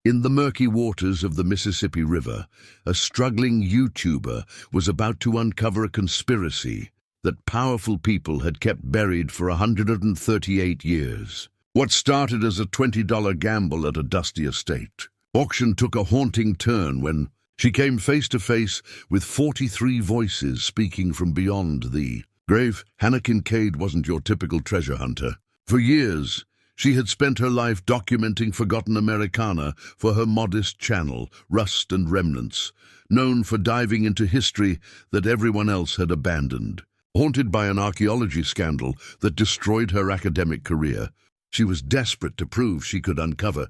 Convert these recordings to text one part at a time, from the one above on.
In the murky waters of the Mississippi River, a struggling YouTuber was about to uncover a conspiracy that powerful people had kept buried for 138 years. What started as a $20 gamble at a dusty estate auction took a haunting turn when she came face to face with 43 voices speaking from beyond the grave. Hannah Kincaid wasn't your typical treasure hunter. For years, she had spent her life documenting forgotten Americana for her modest channel, Rust and Remnants, known for diving into history that everyone else had abandoned. Haunted by an archaeology scandal that destroyed her academic career, she was desperate to prove she could uncover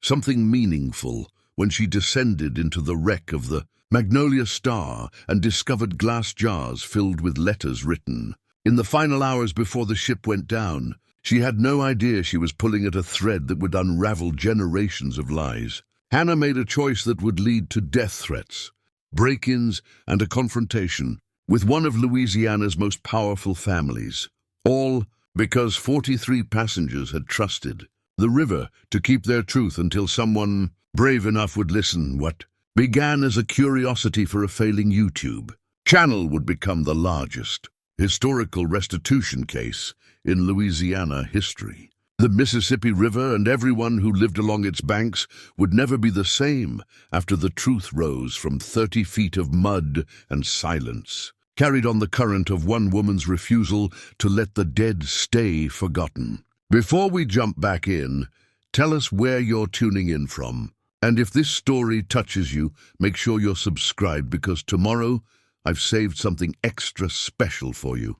something meaningful when she descended into the wreck of the Magnolia Star and discovered glass jars filled with letters written. In the final hours before the ship went down, she had no idea she was pulling at a thread that would unravel generations of lies. Hannah made a choice that would lead to death threats, break-ins, and a confrontation with one of Louisiana's most powerful families, all because 43 passengers had trusted the river to keep their truth until someone brave enough would listen. What began as a curiosity for a failing YouTube channel would become the largest historical restitution case in Louisiana history. The Mississippi River and everyone who lived along its banks would never be the same after the truth rose from 30 feet of mud and silence, carried on the current of one woman's refusal to let the dead stay forgotten. Before we jump back in, tell us where you're tuning in from. And if this story touches you, make sure you're subscribed, because tomorrow I've saved something extra special for you.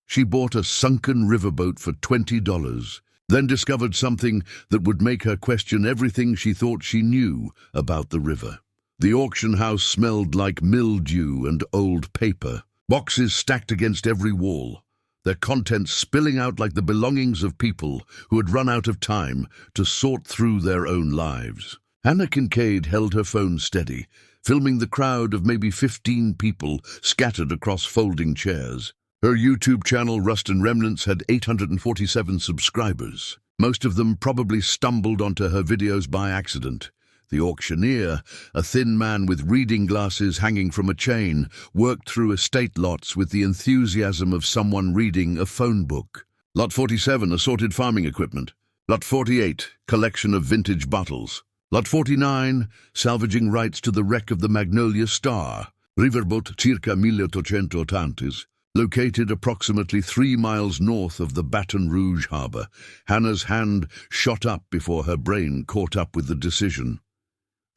She bought a sunken riverboat for $20, then discovered something that would make her question everything she thought she knew about the river. The auction house smelled like mildew and old paper, boxes stacked against every wall, their contents spilling out like the belongings of people who had run out of time to sort through their own lives. Hannah Kincaid held her phone steady, filming the crowd of maybe 15 people scattered across folding chairs. Her YouTube channel, Rust and Remnants, had 847 subscribers. Most of them probably stumbled onto her videos by accident. The auctioneer, a thin man with reading glasses hanging from a chain, worked through estate lots with the enthusiasm of someone reading a phone book. Lot 47, assorted farming equipment. Lot 48, collection of vintage bottles. Lot 49, salvaging rights to the wreck of the Magnolia Star, Riverboat circa 1880, located approximately 3 miles north of the Baton Rouge harbor. Hannah's hand shot up before her brain caught up with the decision.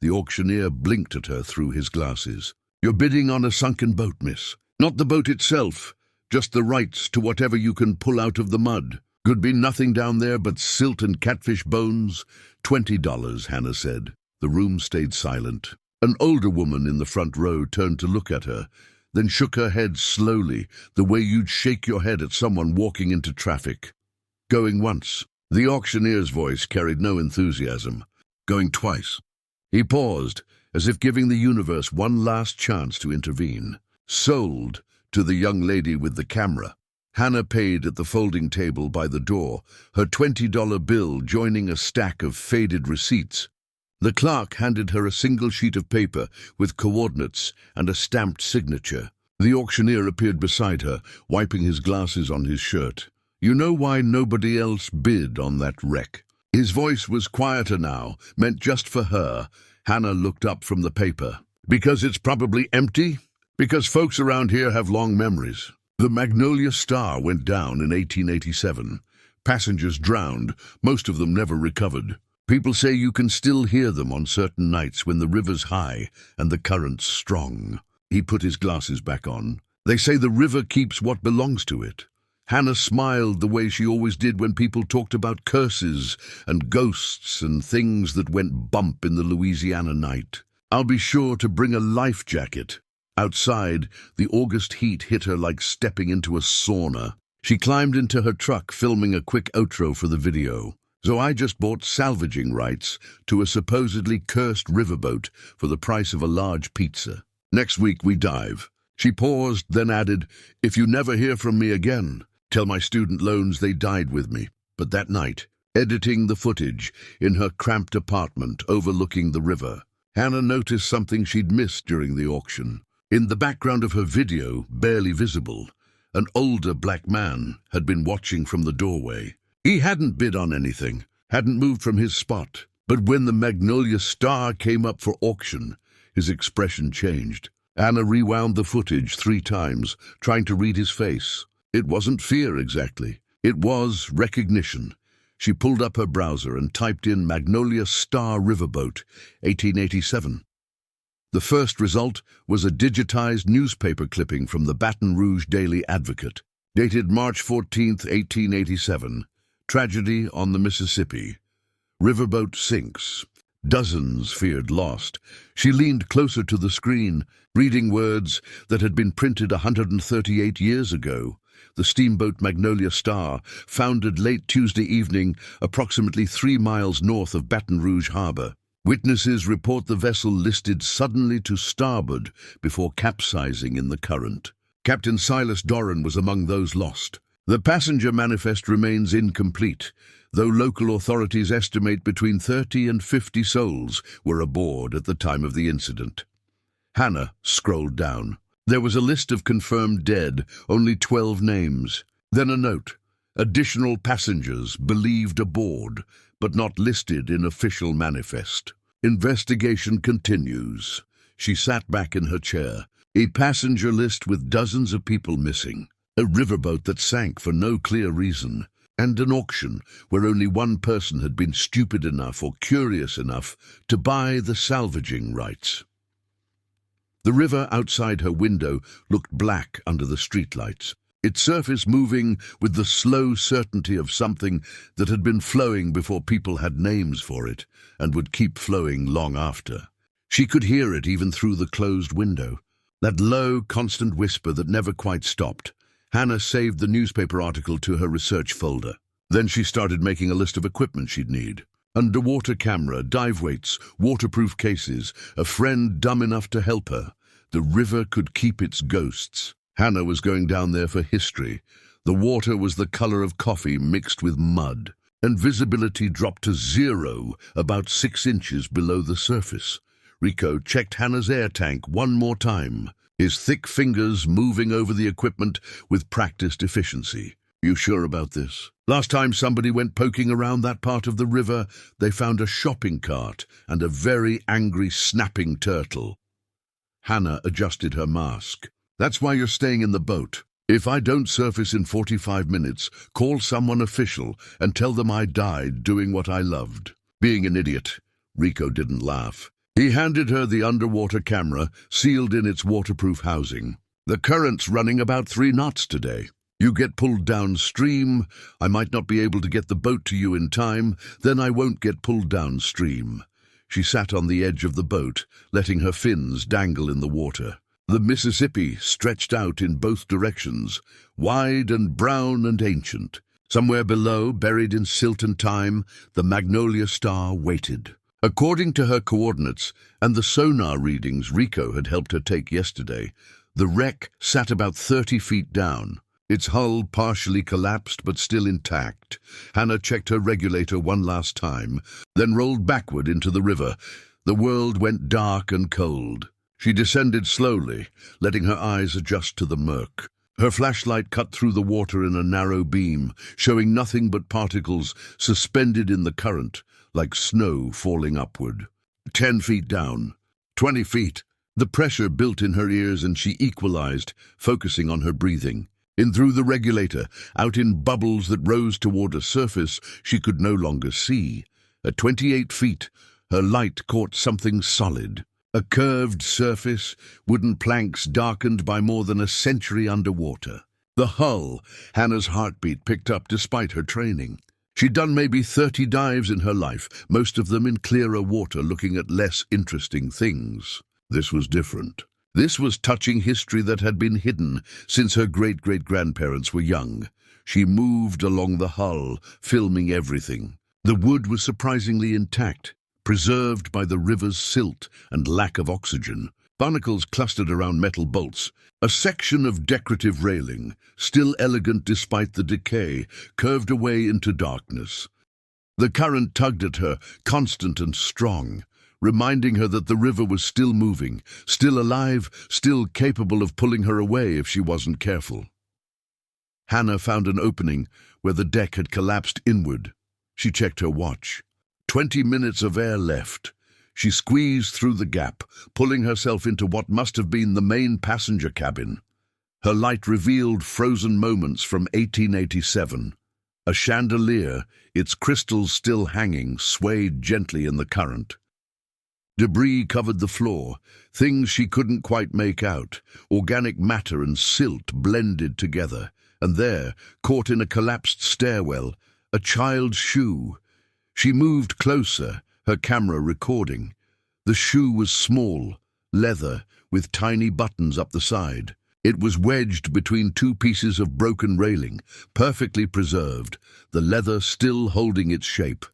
The auctioneer blinked at her through his glasses. "You're bidding on a sunken boat, miss. Not the boat itself, just the rights to whatever you can pull out of the mud. Could be nothing down there but silt and catfish bones." $20, Hannah said. The room stayed silent. An older woman in the front row turned to look at her, then shook her head slowly, the way you'd shake your head at someone walking into traffic. "Going once." The auctioneer's voice carried no enthusiasm. "Going twice." He paused, as if giving the universe one last chance to intervene. "Sold," to the young lady with the camera. Hannah paid at the folding table by the door, her $20 bill joining a stack of faded receipts. The clerk handed her a single sheet of paper with coordinates and a stamped signature. The auctioneer appeared beside her, wiping his glasses on his shirt. "You know why nobody else bid on that wreck?" His voice was quieter now, meant just for her. Hannah looked up from the paper. "Because it's probably empty? Because folks around here have long memories. The Magnolia Star went down in 1887. Passengers drowned, most of them never recovered. People say you can still hear them on certain nights when the river's high and the current's strong." He put his glasses back on. "They say the river keeps what belongs to it." Hannah smiled the way she always did when people talked about curses and ghosts and things that went bump in the Louisiana night. "I'll be sure to bring a life jacket." Outside, the August heat hit her like stepping into a sauna. She climbed into her truck, filming a quick outro for the video. "So I just bought salvaging rights to a supposedly cursed riverboat for the price of a large pizza. Next week we dive." She paused, then added, "If you never hear from me again, tell my student loans they died with me." But that night, editing the footage in her cramped apartment overlooking the river. Hannah noticed something she'd missed during the auction. In the background of her video, barely visible, an older black man had been watching from the doorway. He hadn't bid on anything, hadn't moved from his spot, but when the Magnolia Star came up for auction, his expression changed. Hannah rewound the footage 3 times, trying to read his face. It wasn't fear exactly. It was recognition. She pulled up her browser and typed in Magnolia Star Riverboat, 1887. The first result was a digitized newspaper clipping from the Baton Rouge Daily Advocate, dated March 14, 1887. Tragedy on the Mississippi. Riverboat sinks. Dozens feared lost. She leaned closer to the screen, reading words that had been printed 138 years ago. The steamboat Magnolia Star, founded late Tuesday evening, approximately 3 miles north of Baton Rouge Harbor. Witnesses report the vessel listed suddenly to starboard before capsizing in the current. Captain Silas Doran was among those lost. The passenger manifest remains incomplete, though local authorities estimate between 30 and 50 souls were aboard at the time of the incident. Hannah scrolled down. There was a list of confirmed dead, only 12 names. Then a note: additional passengers believed aboard, but not listed in official manifest. Investigation continues. She sat back in her chair. A passenger list with dozens of people missing. A riverboat that sank for no clear reason. And an auction where only one person had been stupid enough or curious enough to buy the salvaging rights. The river outside her window looked black under the streetlights, its surface moving with the slow certainty of something that had been flowing before people had names for it and would keep flowing long after. She could hear it even through the closed window, that low, constant whisper that never quite stopped. Hannah saved the newspaper article to her research folder. Then she started making a list of equipment she'd need. Underwater camera, dive weights, waterproof cases, a friend dumb enough to help her. The river could keep its ghosts. Hannah was going down there for history. The water was the color of coffee mixed with mud, and visibility dropped to 0 about 6 inches below the surface. Rico checked Hannah's air tank one more time, his thick fingers moving over the equipment with practiced efficiency. You sure about this? Last time somebody went poking around that part of the river, they found a shopping cart and a very angry snapping turtle. Hannah adjusted her mask. That's why you're staying in the boat. If I don't surface in 45 minutes, call someone official and tell them I died doing what I loved. Being an idiot. Rico didn't laugh. He handed her the underwater camera, sealed in its waterproof housing. The current's running about 3 knots today. You get pulled downstream, I might not be able to get the boat to you in time, then I won't get pulled downstream. She sat on the edge of the boat, letting her fins dangle in the water. The Mississippi stretched out in both directions, wide and brown and ancient. Somewhere below, buried in silt and time, the Magnolia Star waited. According to her coordinates and the sonar readings Rico had helped her take yesterday, the wreck sat about 30 feet down. Its hull partially collapsed but still intact. Hannah checked her regulator one last time, then rolled backward into the river. The world went dark and cold. She descended slowly, letting her eyes adjust to the murk. Her flashlight cut through the water in a narrow beam, showing nothing but particles suspended in the current, like snow falling upward. 10 feet down. 20 feet. The pressure built in her ears and she equalized, focusing on her breathing. In through the regulator, out in bubbles that rose toward a surface she could no longer see. At 28 feet, her light caught something solid. A curved surface, wooden planks darkened by more than a century underwater. The hull, Hannah's heartbeat picked up despite her training. She'd done maybe 30 dives in her life, most of them in clearer water looking at less interesting things. This was different. This was touching history that had been hidden since her great-great-grandparents were young. She moved along the hull, filming everything. The wood was surprisingly intact, preserved by the river's silt and lack of oxygen. Barnacles clustered around metal bolts. A section of decorative railing, still elegant despite the decay, curved away into darkness. The current tugged at her, constant and strong, reminding her that the river was still moving, still alive, still capable of pulling her away if she wasn't careful. Hannah found an opening where the deck had collapsed inward. She checked her watch. 20 minutes of air left. She squeezed through the gap, pulling herself into what must have been the main passenger cabin. Her light revealed frozen moments from 1887. A chandelier, its crystals still hanging, swayed gently in the current. Debris covered the floor, things she couldn't quite make out. Organic matter and silt blended together. And there, caught in a collapsed stairwell, a child's shoe. She moved closer, her camera recording. The shoe was small, leather, with tiny buttons up the side. It was wedged between two pieces of broken railing, perfectly preserved, the leather still holding its shape,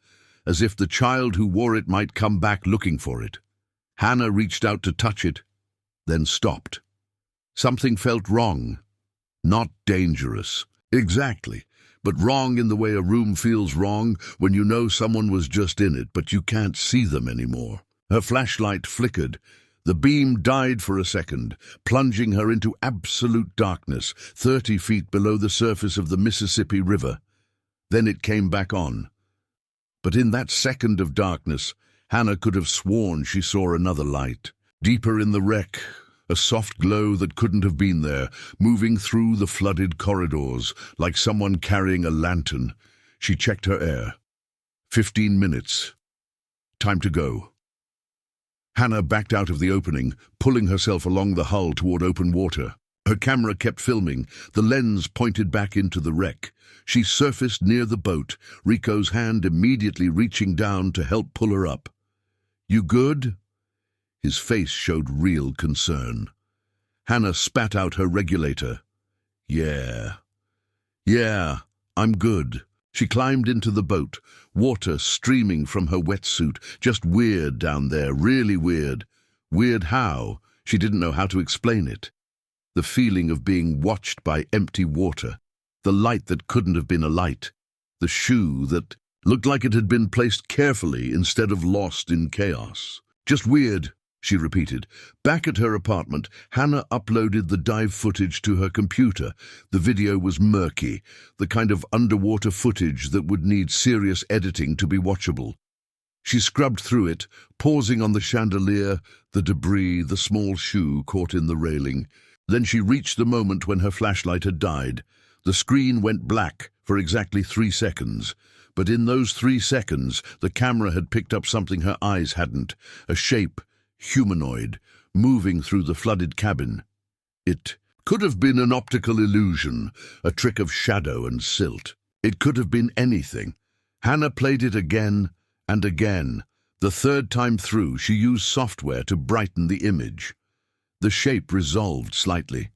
as if the child who wore it might come back looking for it. Hannah reached out to touch it, then stopped. Something felt wrong. Not dangerous. Exactly. But wrong in the way a room feels wrong when you know someone was just in it, but you can't see them anymore. Her flashlight flickered. The beam died for a second, plunging her into absolute darkness, 30 feet below the surface of the Mississippi River. Then it came back on. But in that second of darkness, Hannah could have sworn she saw another light. Deeper in the wreck, a soft glow that couldn't have been there, moving through the flooded corridors, like someone carrying a lantern. She checked her air. 15 minutes. Time to go. Hannah backed out of the opening, pulling herself along the hull toward open water. Her camera kept filming, the lens pointed back into the wreck. She surfaced near the boat, Rico's hand immediately reaching down to help pull her up. "You good?" His face showed real concern. Hannah spat out her regulator. Yeah, I'm good." She climbed into the boat, water streaming from her wetsuit. Just weird down there, really weird. Weird how? She didn't know how to explain it. The feeling of being watched by empty water. The light that couldn't have been a light. The shoe that looked like it had been placed carefully instead of lost in chaos. Just weird, she repeated. Back at her apartment, Hannah uploaded the dive footage to her computer. The video was murky, the kind of underwater footage that would need serious editing to be watchable. She scrubbed through it, pausing on the chandelier, the debris, the small shoe caught in the railing. Then she reached the moment when her flashlight had died. The screen went black for exactly 3 seconds. But in those 3 seconds, the camera had picked up something her eyes hadn't, a shape, humanoid, moving through the flooded cabin. It could have been an optical illusion, a trick of shadow and silt. It could have been anything. Hannah played it again and again. The 3rd time through, she used software to brighten the image. The shape resolved slightly.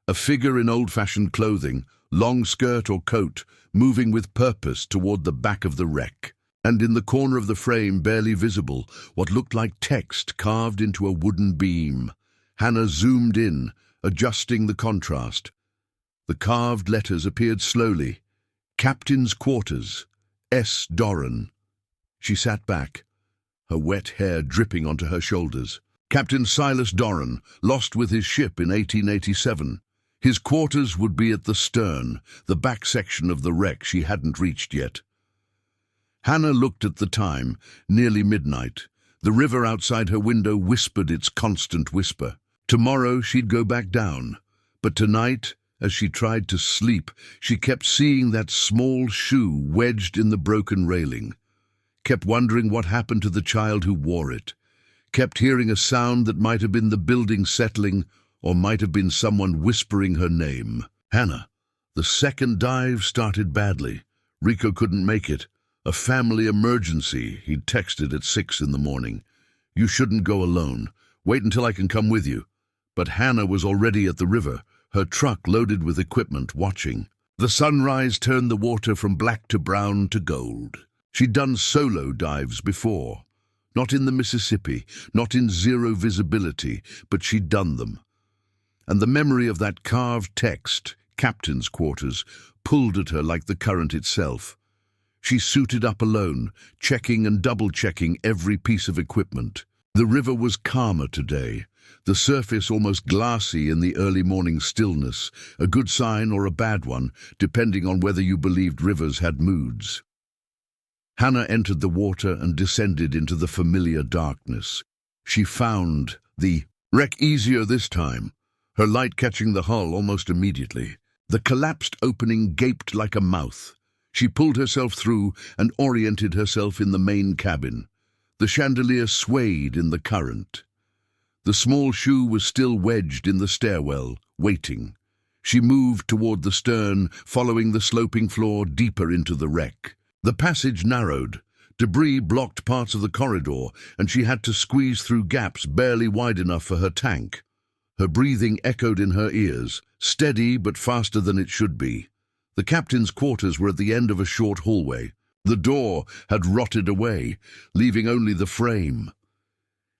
A figure in old-fashioned clothing, long skirt or coat, moving with purpose toward the back of the wreck. And in the corner of the frame, barely visible, what looked like text carved into a wooden beam. Hannah zoomed in, adjusting the contrast. The carved letters appeared slowly. Captain's Quarters, S. Doran. She sat back, her wet hair dripping onto her shoulders. Captain Silas Doran, lost with his ship in 1887. His quarters would be at the stern, the back section of the wreck she hadn't reached yet. Hannah looked at the time, nearly midnight. The river outside her window whispered its constant whisper. Tomorrow she'd go back down. But tonight, as she tried to sleep, she kept seeing that small shoe wedged in the broken railing. Kept wondering what happened to the child who wore it. Kept hearing a sound that might have been the building settling, or might have been someone whispering her name. Hannah. The 2nd dive started badly. Rico couldn't make it. A family emergency, he'd texted at 6 in the morning. "You shouldn't go alone. Wait until I can come with you." But Hannah was already at the river, her truck loaded with equipment, watching. The sunrise turned the water from black to brown to gold. She'd done solo dives before. Not in the Mississippi, not in zero visibility, but she'd done them. And the memory of that carved text, Captain's Quarters, pulled at her like the current itself. She suited up alone, checking and double-checking every piece of equipment. The river was calmer today, the surface almost glassy in the early morning stillness, a good sign or a bad one, depending on whether you believed rivers had moods. Hannah entered the water and descended into the familiar darkness. She found the wreck easier this time, her light catching the hull almost immediately. The collapsed opening gaped like a mouth. She pulled herself through and oriented herself in the main cabin. The chandelier swayed in the current. The small shoe was still wedged in the stairwell, waiting. She moved toward the stern, following the sloping floor deeper into the wreck. The passage narrowed. Debris blocked parts of the corridor, and she had to squeeze through gaps barely wide enough for her tank. Her breathing echoed in her ears, steady but faster than it should be. The captain's quarters were at the end of a short hallway. The door had rotted away, leaving only the frame.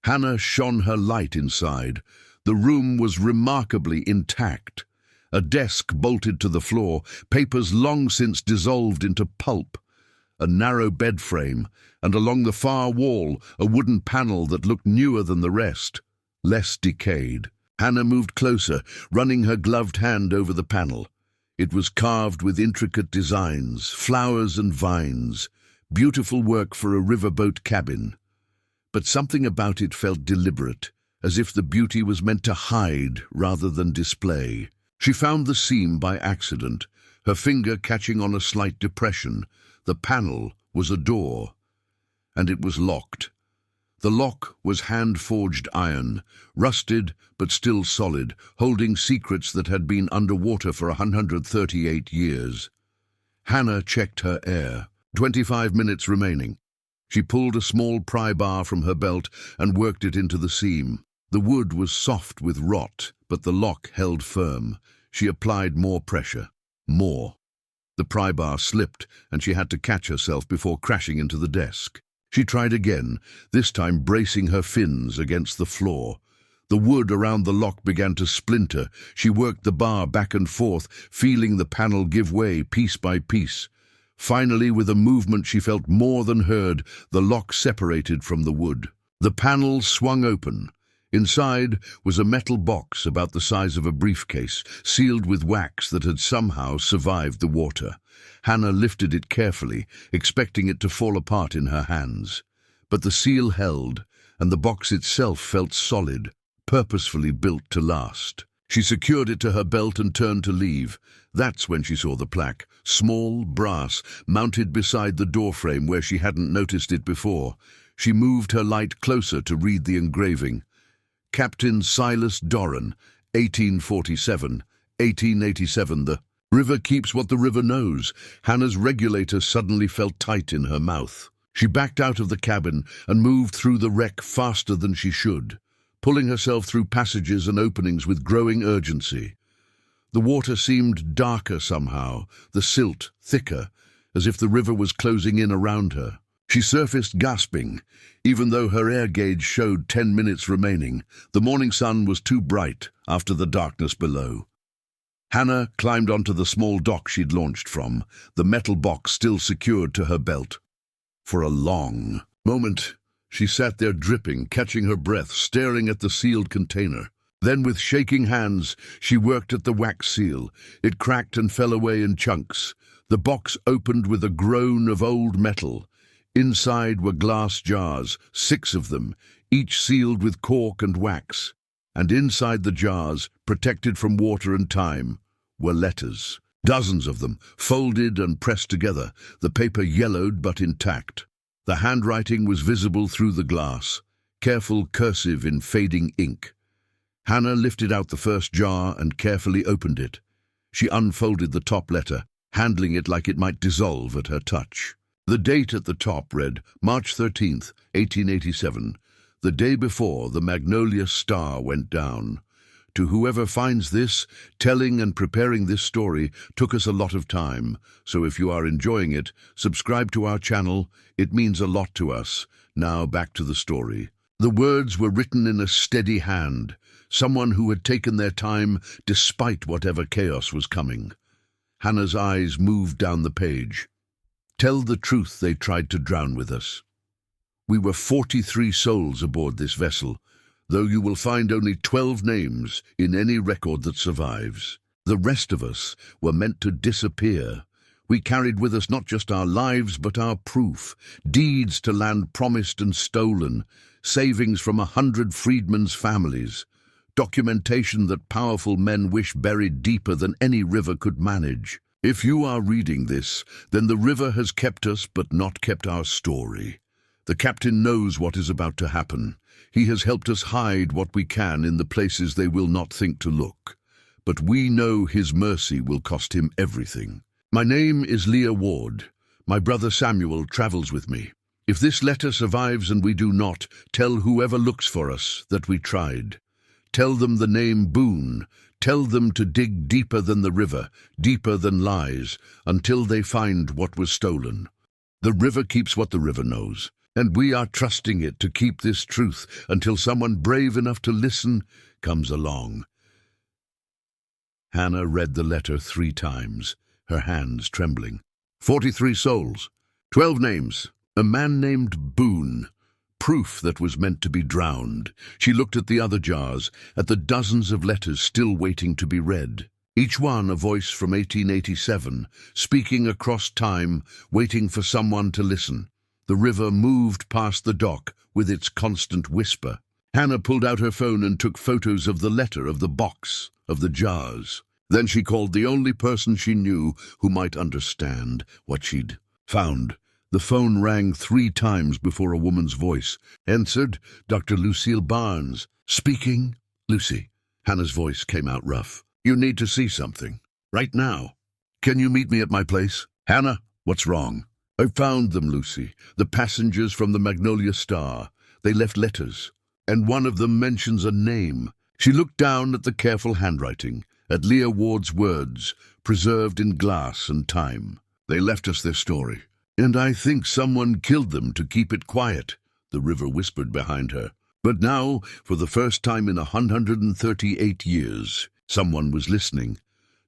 Hannah shone her light inside. The room was remarkably intact. A desk bolted to the floor, papers long since dissolved into pulp. A narrow bed frame, and along the far wall, a wooden panel that looked newer than the rest, less decayed. Hannah moved closer, running her gloved hand over the panel. It was carved with intricate designs, flowers and vines, beautiful work for a riverboat cabin. But something about it felt deliberate, as if the beauty was meant to hide rather than display. She found the seam by accident, her finger catching on a slight depression. The panel was a door, and it was locked. The lock was hand-forged iron, rusted but still solid, holding secrets that had been underwater for 138 years. Hannah checked her air. 25 minutes remaining. She pulled a small pry bar from her belt and worked it into the seam. The wood was soft with rot, but the lock held firm. She applied more pressure. More. The pry bar slipped, and she had to catch herself before crashing into the desk. She tried again, this time bracing her fins against the floor. The wood around the lock began to splinter. She worked the bar back and forth, feeling the panel give way piece by piece. Finally, with a movement she felt more than heard, the lock separated from the wood. The panel swung open. Inside was a metal box about the size of a briefcase, sealed with wax that had somehow survived the water. Hannah lifted it carefully, expecting it to fall apart in her hands. But the seal held, and the box itself felt solid, purposefully built to last. She secured it to her belt and turned to leave. That's when she saw the plaque, small, brass, mounted beside the doorframe where she hadn't noticed it before. She moved her light closer to read the engraving. Captain Silas Doran, 1847, 1887. The river keeps what the river knows. Hannah's regulator suddenly felt tight in her mouth. She backed out of the cabin and moved through the wreck faster than she should, pulling herself through passages and openings with growing urgency. The water seemed darker somehow, the silt thicker, as if the river was closing in around her. She surfaced gasping, even though her air gauge showed 10 minutes remaining. The morning sun was too bright after the darkness below. Hannah climbed onto the small dock she'd launched from, the metal box still secured to her belt. For a long moment, she sat there dripping, catching her breath, staring at the sealed container. Then with shaking hands, she worked at the wax seal. It cracked and fell away in chunks. The box opened with a groan of old metal. Inside were glass jars, 6 of them, each sealed with cork and wax. And inside the jars, protected from water and time, were letters. Dozens of them, folded and pressed together, the paper yellowed but intact. The handwriting was visible through the glass, careful cursive in fading ink. Hannah lifted out the first jar and carefully opened it. She unfolded the top letter, handling it like it might dissolve at her touch. The date at the top read March 13th, 1887, the day before the Magnolia Star went down. To whoever finds this, telling and preparing this story took us a lot of time, so if you are enjoying it, subscribe to our channel. It means a lot to us. Now back to the story. The words were written in a steady hand, someone who had taken their time despite whatever chaos was coming. Hannah's eyes moved down the page. Tell the truth they tried to drown with us. We were 43 souls aboard this vessel, though you will find only 12 names in any record that survives. The rest of us were meant to disappear. We carried with us not just our lives, but our proof, deeds to land promised and stolen, savings from 100 freedmen's families, documentation that powerful men wish buried deeper than any river could manage. If you are reading this, then the river has kept us but not kept our story. The captain knows what is about to happen. He has helped us hide what we can in the places they will not think to look. But we know his mercy will cost him everything. My name is Leah Ward. My brother Samuel travels with me. If this letter survives and we do not, tell whoever looks for us that we tried. Tell them the name Boone. Tell them to dig deeper than the river, deeper than lies, until they find what was stolen. The river keeps what the river knows, and we are trusting it to keep this truth until someone brave enough to listen comes along. Hannah read the letter 3 times, her hands trembling. 43 souls, 12 names, a man named Boone. Proof that was meant to be drowned. She looked at the other jars, at the dozens of letters still waiting to be read. Each one a voice from 1887, speaking across time, waiting for someone to listen. The river moved past the dock with its constant whisper. Hannah pulled out her phone and took photos of the letter, of the box, of the jars. Then she called the only person she knew who might understand what she'd found. The phone rang 3 times before a woman's voice answered. Dr. Lucille Barnes. Speaking. Lucy. Hannah's voice came out rough. You need to see something. Right now. Can you meet me at my place? Hannah, what's wrong? I found them, Lucy. The passengers from the Magnolia Star. They left letters, and one of them mentions a name. She looked down at the careful handwriting, at Leah Ward's words, preserved in glass and time. They left us their story. And I think someone killed them to keep it quiet, the river whispered behind her. But now, for the first time in 138 years, someone was listening.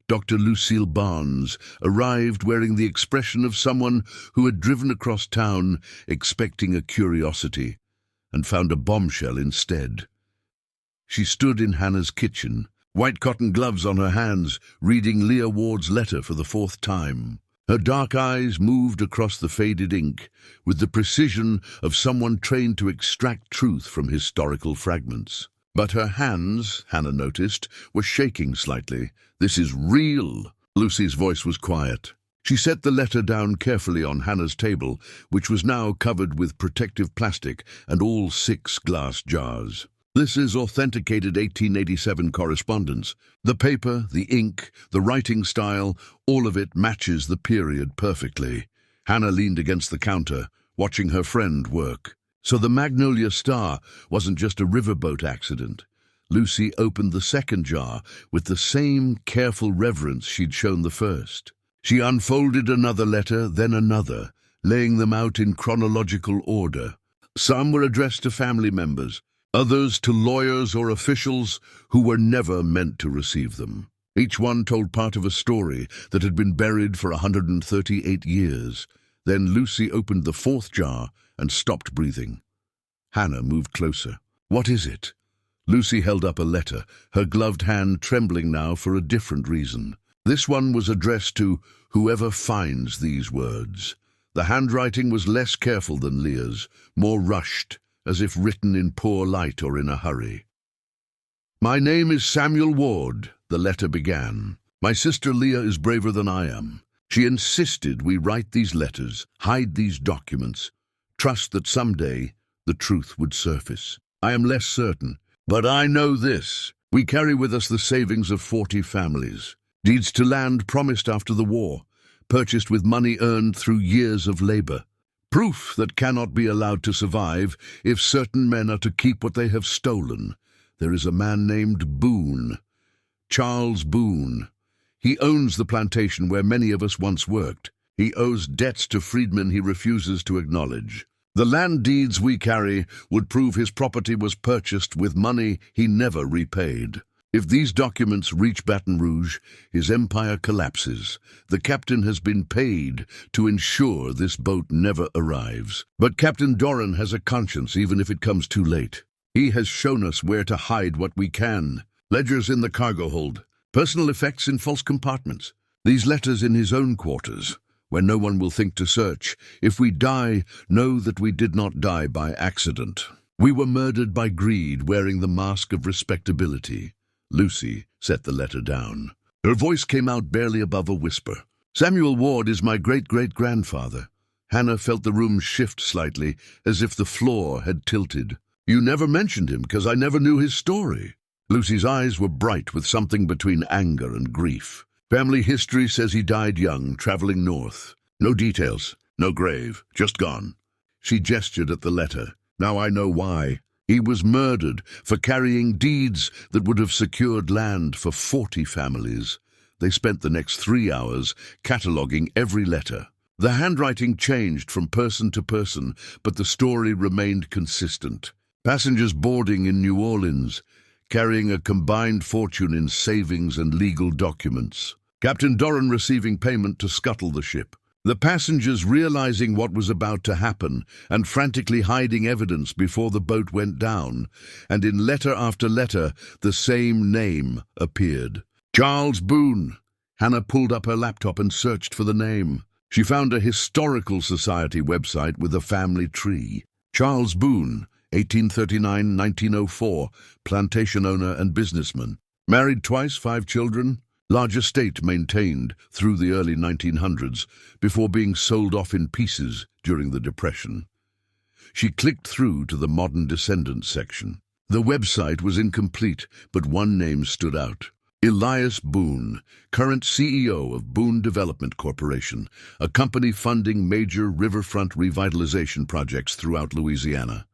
Dr. Lucille Barnes arrived wearing the expression of someone who had driven across town expecting a curiosity and found a bombshell instead. She stood in Hannah's kitchen, white cotton gloves on her hands, reading Leah Ward's letter for the 4th time. Her dark eyes moved across the faded ink with the precision of someone trained to extract truth from historical fragments. But her hands, Hannah noticed, were shaking slightly. This is real. Lucy's voice was quiet. She set the letter down carefully on Hannah's table, which was now covered with protective plastic and all 6 glass jars. This is authenticated 1887 correspondence. The paper, the ink, the writing style, all of it matches the period perfectly. Hannah leaned against the counter, watching her friend work. So the Magnolia Star wasn't just a riverboat accident. Lucy opened the 2nd jar with the same careful reverence she'd shown the first. She unfolded another letter, then another, laying them out in chronological order. Some were addressed to family members, others to lawyers or officials who were never meant to receive them. Each one told part of a story that had been buried for 138 years. Then Lucy opened the 4th jar and stopped breathing. Hannah moved closer. What is it? Lucy held up a letter, her gloved hand trembling now for a different reason. This one was addressed to whoever finds these words. The handwriting was less careful than Leah's, more rushed, as if written in poor light or in a hurry. My name is Samuel Ward, the letter began. My sister Leah is braver than I am. She insisted we write these letters, hide these documents, trust that someday the truth would surface. I am less certain, but I know this. We carry with us the savings of 40 families, deeds to land promised after the war, purchased with money earned through years of labor. Proof that cannot be allowed to survive if certain men are to keep what they have stolen. There is a man named Boone, Charles Boone. He owns the plantation where many of us once worked. He owes debts to freedmen he refuses to acknowledge. The land deeds we carry would prove his property was purchased with money he never repaid. If these documents reach Baton Rouge, his empire collapses. The captain has been paid to ensure this boat never arrives. But Captain Doran has a conscience, even if it comes too late. He has shown us where to hide what we can. Ledgers in the cargo hold, personal effects in false compartments. These letters in his own quarters, where no one will think to search. If we die, know that we did not die by accident. We were murdered by greed, wearing the mask of respectability. Lucy set the letter down. Her voice came out barely above a whisper. Samuel Ward is my great-great-grandfather. Hannah felt the room shift slightly, as if the floor had tilted. You never mentioned him, because I never knew his story. Lucy's eyes were bright with something between anger and grief. Family history says he died young, traveling north. No details, no grave, just gone. She gestured at the letter. Now I know why. He was murdered for carrying deeds that would have secured land for 40 families. They spent the next 3 hours cataloguing every letter. The handwriting changed from person to person, but the story remained consistent. Passengers boarding in New Orleans, carrying a combined fortune in savings and legal documents. Captain Doran receiving payment to scuttle the ship. The passengers realizing what was about to happen and frantically hiding evidence before the boat went down, and in letter after letter the same name appeared. Charles Boone. Hannah pulled up her laptop and searched for the name. She found a historical society website with a family tree. Charles Boone, 1839-1904, plantation owner and businessman. Married twice, 5 children. Large estate maintained through the early 1900s before being sold off in pieces during the Depression. She clicked through to the modern descendants section. The website was incomplete, but one name stood out. Elias Boone, current CEO of Boone Development Corporation, a company funding major riverfront revitalization projects throughout Louisiana.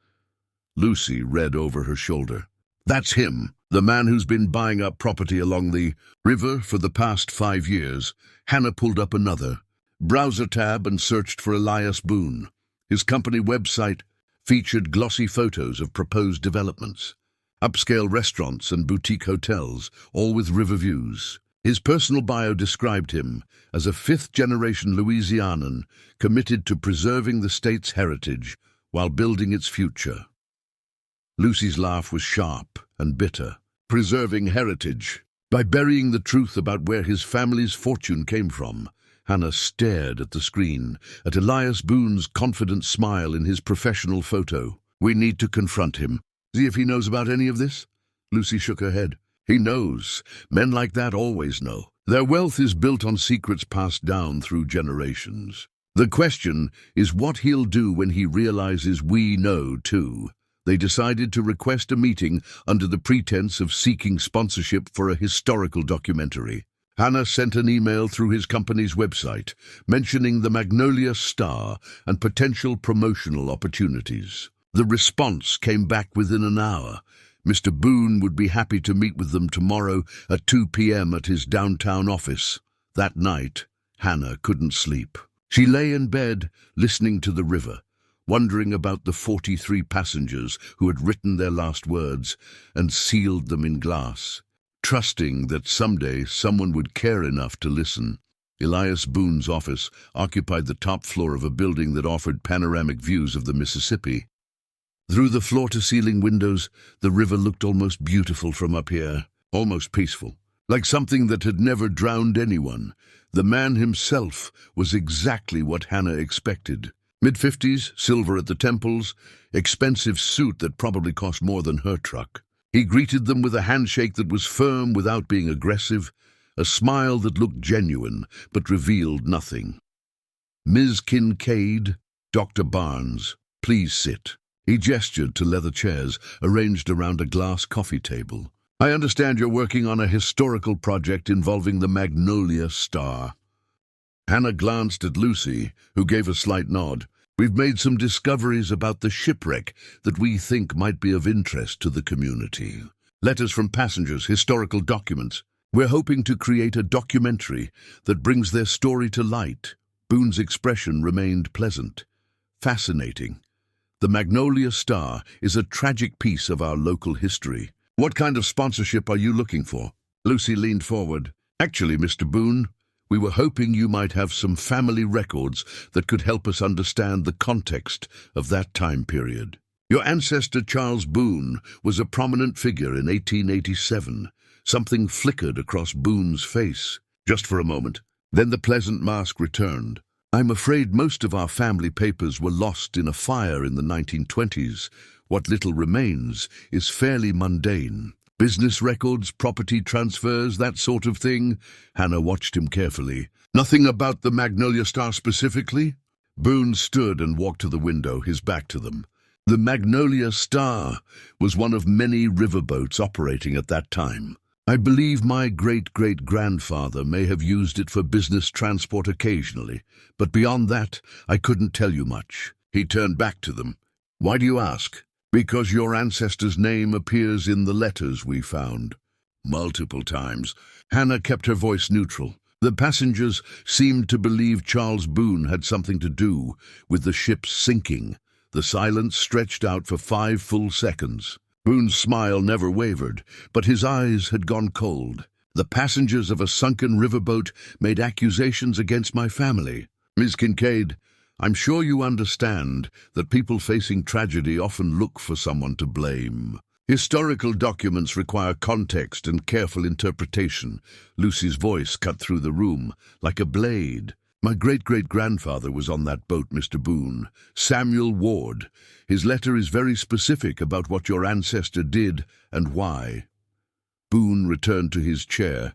Lucy read over her shoulder. That's him, the man who's been buying up property along the river for the past 5 years. Hannah pulled up another browser tab and searched for Elias Boone. His company website featured glossy photos of proposed developments, upscale restaurants and boutique hotels, all with river views. His personal bio described him as a 5th-generation Louisianan committed to preserving the state's heritage while building its future. Lucy's laugh was sharp and bitter. Preserving heritage. By burying the truth about where his family's fortune came from. Hannah stared at the screen, at Elias Boone's confident smile in his professional photo. We need to confront him. See if he knows about any of this? Lucy shook her head. He knows. Men like that always know. Their wealth is built on secrets passed down through generations. The question is what he'll do when he realizes we know too. They decided to request a meeting under the pretense of seeking sponsorship for a historical documentary. Hannah sent an email through his company's website, mentioning the Magnolia Star and potential promotional opportunities. The response came back within an hour. Mr. Boone would be happy to meet with them tomorrow at 2 p.m. at his downtown office. That night, Hannah couldn't sleep. She lay in bed, listening to the river, wondering about the 43 passengers who had written their last words and sealed them in glass, trusting that someday someone would care enough to listen. Elias Boone's office occupied the top floor of a building that offered panoramic views of the Mississippi. Through the floor-to-ceiling windows, the river looked almost beautiful from up here, almost peaceful, like something that had never drowned anyone. The man himself was exactly what Hannah expected. Mid-50s, silver at the temples, expensive suit that probably cost more than her truck. He greeted them with a handshake that was firm without being aggressive, a smile that looked genuine but revealed nothing. Ms. Kincaid, Dr. Barnes, please sit. He gestured to leather chairs arranged around a glass coffee table. I understand you're working on a historical project involving the Magnolia Star. Hannah glanced at Lucy, who gave a slight nod. We've made some discoveries about the shipwreck that we think might be of interest to the community. Letters from passengers, historical documents. We're hoping to create a documentary that brings their story to light. Boone's expression remained pleasant. Fascinating. The Magnolia Star is a tragic piece of our local history. What kind of sponsorship are you looking for? Lucy leaned forward. Actually, Mr. Boone, we were hoping you might have some family records that could help us understand the context of that time period. Your ancestor Charles Boone was a prominent figure in 1887. Something flickered across Boone's face, just for a moment. Then the pleasant mask returned. I'm afraid most of our family papers were lost in a fire in the 1920s. What little remains is fairly mundane. Business records, property transfers, that sort of thing. Hannah watched him carefully. Nothing about the Magnolia Star specifically? Boone stood and walked to the window, his back to them. The Magnolia Star was one of many riverboats operating at that time. I believe my great-great-grandfather may have used it for business transport occasionally, but beyond that, I couldn't tell you much. He turned back to them. Why do you ask? Because your ancestor's name appears in the letters we found. Multiple times. Hannah kept her voice neutral. The passengers seemed to believe Charles Boone had something to do with the ship's sinking. The silence stretched out for 5 full seconds. Boone's smile never wavered, but his eyes had gone cold. The passengers of a sunken riverboat made accusations against my family. Ms. Kincaid, I'm sure you understand that people facing tragedy often look for someone to blame. Historical documents require context and careful interpretation. Lucy's voice cut through the room like a blade. My great-great-grandfather was on that boat, Mr. Boone. Samuel Ward. His letter is very specific about what your ancestor did and why. Boone returned to his chair,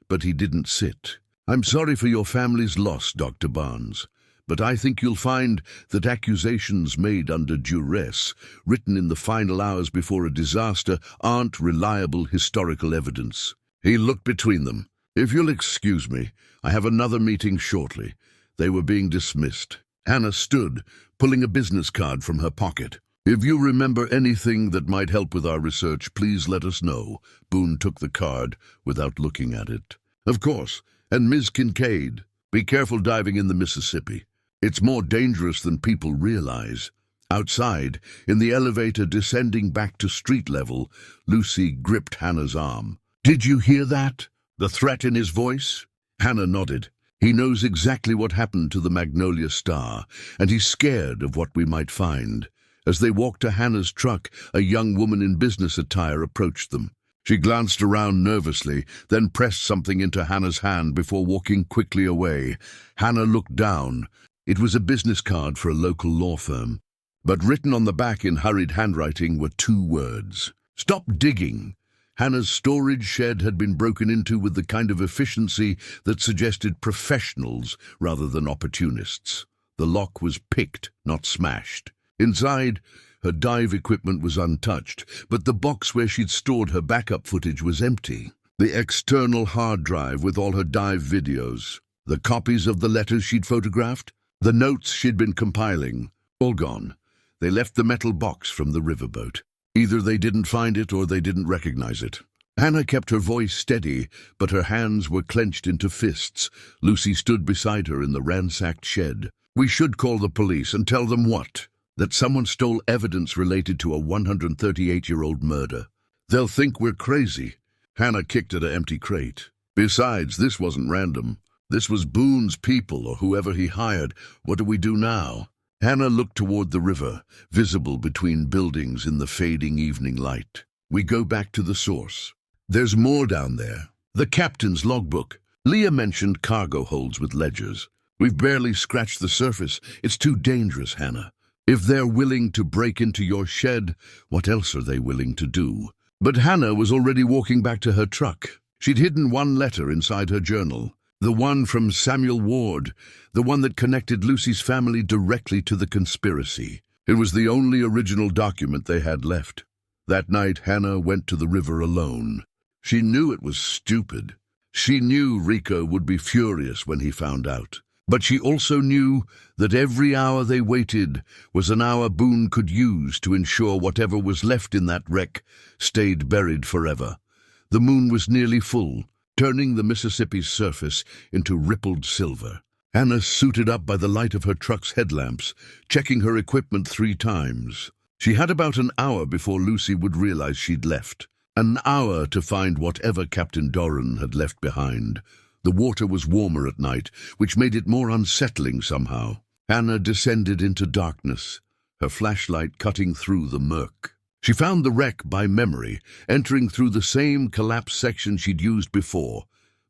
but he didn't sit. I'm sorry for your family's loss, Dr. Barnes, but I think you'll find that accusations made under duress, written in the final hours before a disaster, aren't reliable historical evidence. He looked between them. If you'll excuse me, I have another meeting shortly. They were being dismissed. Hannah stood, pulling a business card from her pocket. If you remember anything that might help with our research, please let us know. Boone took the card without looking at it. Of course, and Ms. Kincaid, be careful diving in the Mississippi. It's more dangerous than people realize. Outside, in the elevator descending back to street level, Lucy gripped Hannah's arm. Did you hear that? The threat in his voice? Hannah nodded. He knows exactly what happened to the Magnolia Star, and he's scared of what we might find. As they walked to Hannah's truck, a young woman in business attire approached them. She glanced around nervously, then pressed something into Hannah's hand before walking quickly away. Hannah looked down. It was a business card for a local law firm, but written on the back in hurried handwriting were 2 words. Stop digging. Hannah's storage shed had been broken into with the kind of efficiency that suggested professionals rather than opportunists. The lock was picked, not smashed. Inside, her dive equipment was untouched, but the box where she'd stored her backup footage was empty. The external hard drive with all her dive videos, the copies of the letters she'd photographed, the notes she'd been compiling, all gone. They left the metal box from the riverboat. Either they didn't find it or they didn't recognize it. Hannah kept her voice steady, but her hands were clenched into fists. Lucy stood beside her in the ransacked shed. We should call the police and tell them what? That someone stole evidence related to a 138-year-old murder. They'll think we're crazy. Hannah kicked at an empty crate. Besides, this wasn't random. This was Boone's people or whoever he hired. What do we do now? Hannah looked toward the river, visible between buildings in the fading evening light. We go back to the source. There's more down there. The captain's logbook. Leah mentioned cargo holds with ledgers. We've barely scratched the surface. It's too dangerous, Hannah. If they're willing to break into your shed, what else are they willing to do? But Hannah was already walking back to her truck. She'd hidden 1 letter inside her journal. The one from Samuel Ward, the one that connected Lucy's family directly to the conspiracy. It was the only original document they had left. That night, Hannah went to the river alone. She knew it was stupid. She knew Rico would be furious when he found out. But she also knew that every hour they waited was an hour Boone could use to ensure whatever was left in that wreck stayed buried forever. The moon was nearly full, turning the Mississippi's surface into rippled silver. Hannah suited up by the light of her truck's headlamps, checking her equipment 3 times. She had about an hour before Lucy would realize she'd left. An hour to find whatever Captain Doran had left behind. The water was warmer at night, which made it more unsettling somehow. Hannah descended into darkness, her flashlight cutting through the murk. She found the wreck by memory, entering through the same collapsed section she'd used before.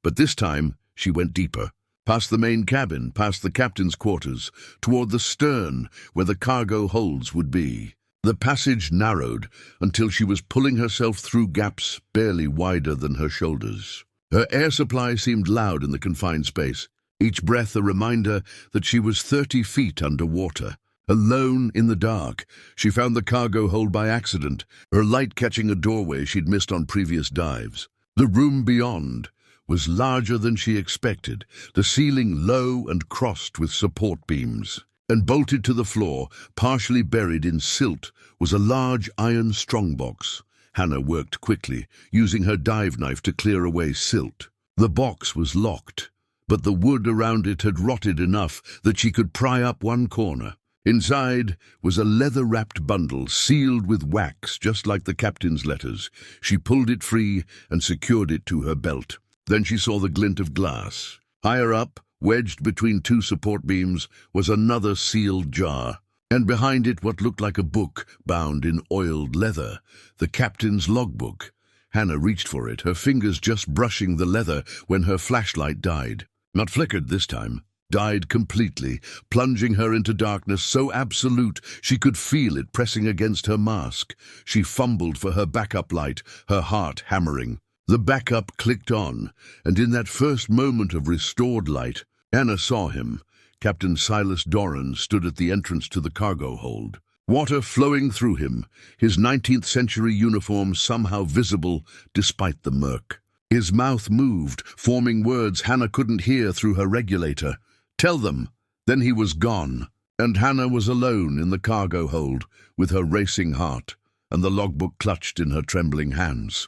But this time, she went deeper, past the main cabin, past the captain's quarters, toward the stern, where the cargo holds would be. The passage narrowed until she was pulling herself through gaps barely wider than her shoulders. Her air supply seemed loud in the confined space, each breath a reminder that she was 30 feet underwater. Alone in the dark, she found the cargo hold by accident, her light catching a doorway she'd missed on previous dives. The room beyond was larger than she expected, the ceiling low and crossed with support beams. And bolted to the floor, partially buried in silt, was a large iron strongbox. Hannah worked quickly, using her dive knife to clear away silt. The box was locked, but the wood around it had rotted enough that she could pry up one corner. Inside was a leather-wrapped bundle sealed with wax, just like the captain's letters. She pulled it free and secured it to her belt. Then she saw the glint of glass. Higher up, wedged between two support beams, was another sealed jar, and behind it what looked like a book bound in oiled leather, the captain's logbook. Hannah reached for it, her fingers just brushing the leather when her flashlight died. Not flickered this time, died completely, plunging her into darkness so absolute she could feel it pressing against her mask. She fumbled for her backup light, her heart hammering. The backup clicked on, and in that first moment of restored light, Hannah saw him. Captain Silas Doran stood at the entrance to the cargo hold, water flowing through him, his 19th-century uniform somehow visible despite the murk. His mouth moved, forming words Hannah couldn't hear through her regulator. "Tell them." Then he was gone, and Hannah was alone in the cargo hold, with her racing heart and the logbook clutched in her trembling hands.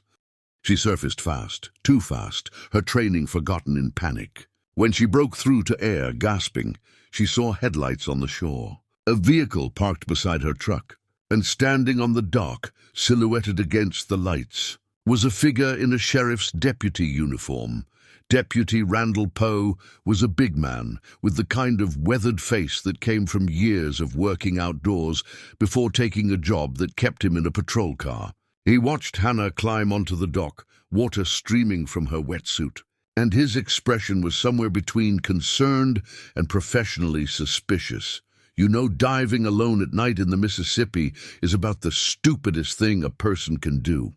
She surfaced fast, too fast, her training forgotten in panic. When she broke through to air, gasping, she saw headlights on the shore. A vehicle parked beside her truck, and standing on the dock, silhouetted against the lights, was a figure in a sheriff's deputy uniform. Deputy Randall Poe was a big man, with the kind of weathered face that came from years of working outdoors before taking a job that kept him in a patrol car. He watched Hannah climb onto the dock, water streaming from her wetsuit, and his expression was somewhere between concerned and professionally suspicious. You know, diving alone at night in the Mississippi is about the stupidest thing a person can do.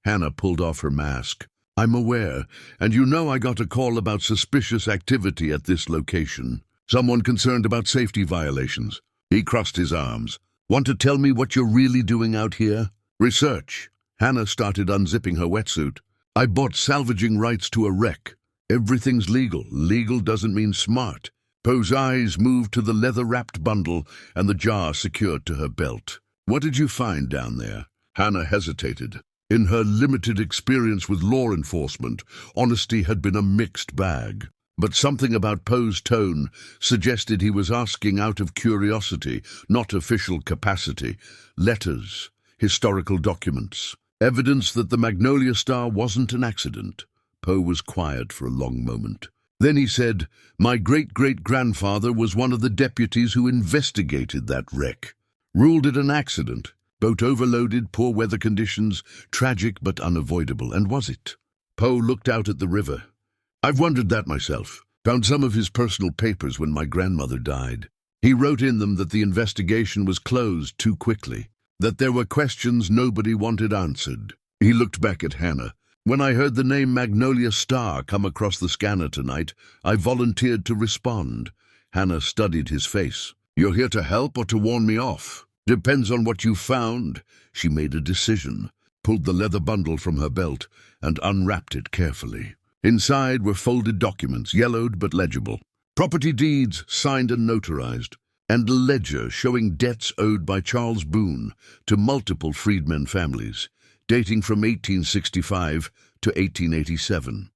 Hannah pulled off her mask. "I'm aware, and you know I got a call about suspicious activity at this location. Someone concerned about safety violations." He crossed his arms. "Want to tell me what you're really doing out here?" "Research." Hannah started unzipping her wetsuit. "I bought salvaging rights to a wreck. Everything's legal. Legal doesn't mean smart." Poe's eyes moved to the leather-wrapped bundle and the jar secured to her belt. "What did you find down there?" Hannah hesitated. In her limited experience with law enforcement, honesty had been a mixed bag. But something about Poe's tone suggested he was asking out of curiosity, not official capacity. Letters, historical documents, evidence that the Magnolia Star wasn't an accident. Poe was quiet for a long moment. Then he said, "My great-great-grandfather was one of the deputies who investigated that wreck. Ruled it an accident. Boat overloaded, poor weather conditions, tragic but unavoidable. And was it?" Poe looked out at the river. "I've wondered that myself. Found some of his personal papers when my grandmother died. He wrote in them that the investigation was closed too quickly, that there were questions nobody wanted answered." He looked back at Hannah. "When I heard the name Magnolia Star come across the scanner tonight, I volunteered to respond." Hannah studied his face. "You're here to help or to warn me off?" "Depends on what you found." She made a decision, pulled the leather bundle from her belt, and unwrapped it carefully. Inside were folded documents, yellowed but legible. Property deeds, signed and notarized, and a ledger showing debts owed by Charles Boone to multiple freedmen families, dating from 1865 to 1887.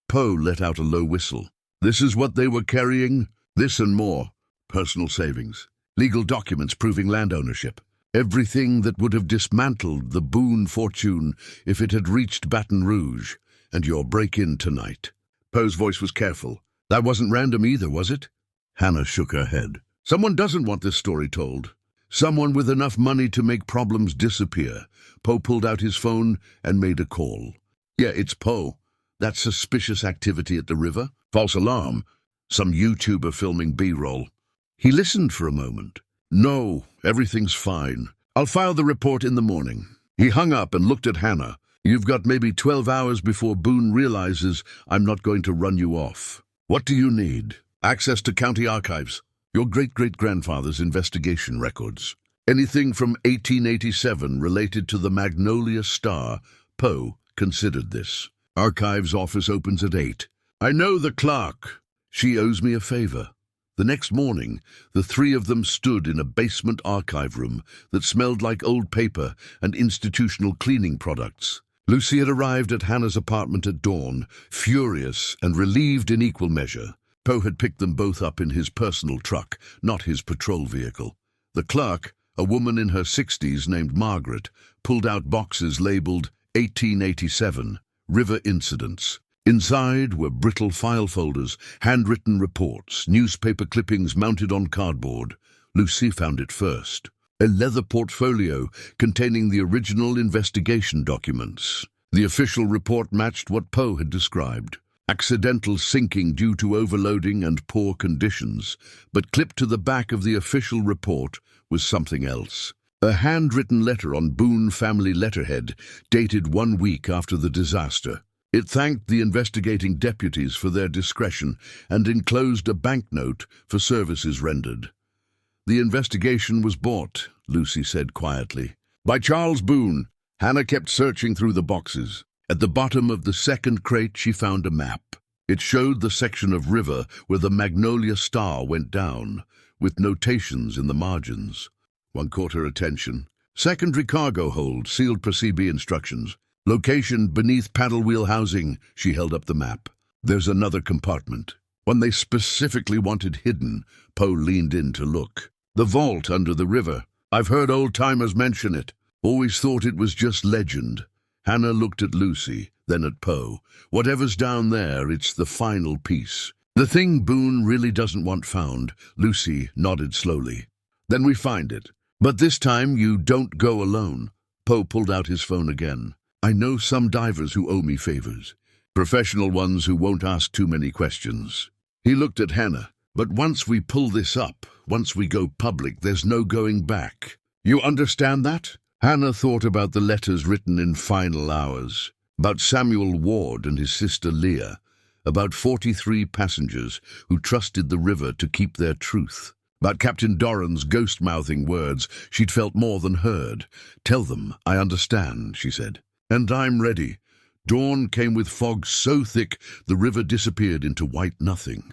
Poe let out a low whistle. "This is what they were carrying? This and more. Personal savings. Legal documents proving land ownership. Everything that would have dismantled the Boone fortune if it had reached Baton Rouge, and your break-in tonight. Poe's voice was careful. That wasn't random either, was it? Hannah shook her head. Someone doesn't want this story told. Someone with enough money to make problems disappear. Poe pulled out his phone and made a call. Yeah, it's Poe. That suspicious activity at the river? False alarm. Some YouTuber filming B-roll. He listened for a moment. No, everything's fine. I'll file the report in the morning. He hung up and looked at Hannah. You've got maybe 12 hours before Boone realizes I'm not going to run you off. What do you need? Access to county archives. Your great-great-grandfather's investigation records. Anything from 1887 related to the Magnolia Star. Poe considered this. Archives office opens at 8. I know the clerk. She owes me a favor. The next morning, the three of them stood in a basement archive room that smelled like old paper and institutional cleaning products. Lucy had arrived at Hannah's apartment at dawn, furious and relieved in equal measure. Poe had picked them both up in his personal truck, not his patrol vehicle. The clerk, a woman in her 60s named Margaret, pulled out boxes labeled 1887, River Incidents. Inside were brittle file folders, handwritten reports, newspaper clippings mounted on cardboard. Lucy found it first. A leather portfolio containing the original investigation documents. The official report matched what Poe had described. Accidental sinking due to overloading and poor conditions, but clipped to the back of the official report was something else. A handwritten letter on Boone family letterhead, dated 1 week after the disaster. It thanked the investigating deputies for their discretion and enclosed a banknote for services rendered. The investigation was bought, Lucy said quietly. By Charles Boone. Hannah kept searching through the boxes. At the bottom of the second crate she found a map. It showed the section of river where the Magnolia Star went down, with notations in the margins. One caught her attention. Secondary cargo hold, sealed per CB instructions. Location beneath paddle wheel housing. She held up the map. There's another compartment. One they specifically wanted hidden. Poe leaned in to look. The vault under the river. I've heard old-timers mention it. Always thought it was just legend. Hannah looked at Lucy, then at Poe. Whatever's down there, it's the final piece. The thing Boone really doesn't want found. Lucy nodded slowly. Then we find it. But this time you don't go alone. Poe pulled out his phone again. I know some divers who owe me favors. Professional ones who won't ask too many questions. He looked at Hannah. But once we pull this up, once we go public, there's no going back. You understand that? Hannah thought about the letters written in final hours. About Samuel Ward and his sister Leah. About 43 passengers who trusted the river to keep their truth. About Captain Doran's ghost-mouthing words she'd felt more than heard. Tell them, I understand, she said. And I'm ready. Dawn came with fog so thick the river disappeared into white nothing.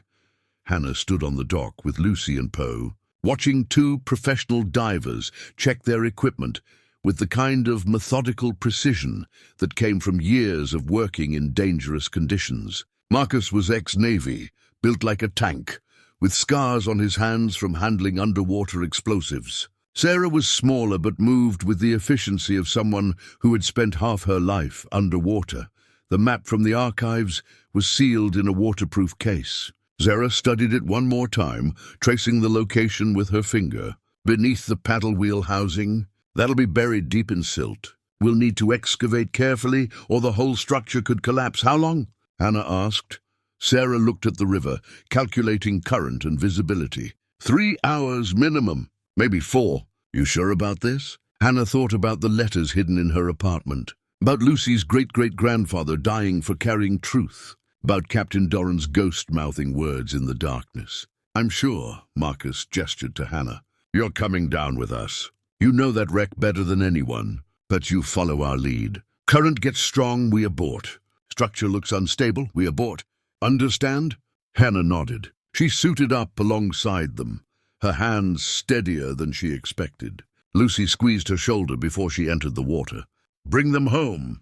Hannah stood on the dock with Lucy and Poe, watching two professional divers check their equipment with the kind of methodical precision that came from years of working in dangerous conditions. Marcus was ex-Navy, built like a tank, with scars on his hands from handling underwater explosives. Sarah was smaller but moved with the efficiency of someone who had spent half her life underwater. The map from the archives was sealed in a waterproof case. Sarah studied it one more time, tracing the location with her finger. Beneath the paddle wheel housing, that'll be buried deep in silt. We'll need to excavate carefully or the whole structure could collapse. How long? Hannah asked. Sarah looked at the river, calculating current and visibility. 3 hours minimum, maybe 4. You sure about this? Hannah thought about the letters hidden in her apartment, about Lucy's great-great-grandfather dying for carrying truth, about Captain Doran's ghost-mouthing words in the darkness. I'm sure, Marcus gestured to Hannah. You're coming down with us. You know that wreck better than anyone, but you follow our lead. Current gets strong, we abort. Structure looks unstable, we abort. Understand? Hannah nodded. She suited up alongside them, her hands steadier than she expected. Lucy squeezed her shoulder before she entered the water. Bring them home.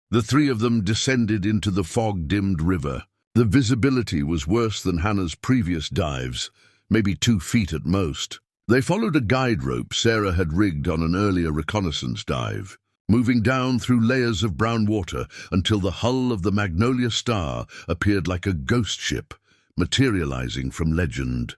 The three of them descended into the fog-dimmed river. The visibility was worse than Hannah's previous dives, maybe 2 feet at most. They followed a guide rope Sarah had rigged on an earlier reconnaissance dive, moving down through layers of brown water until the hull of the Magnolia Star appeared like a ghost ship, materializing from legend.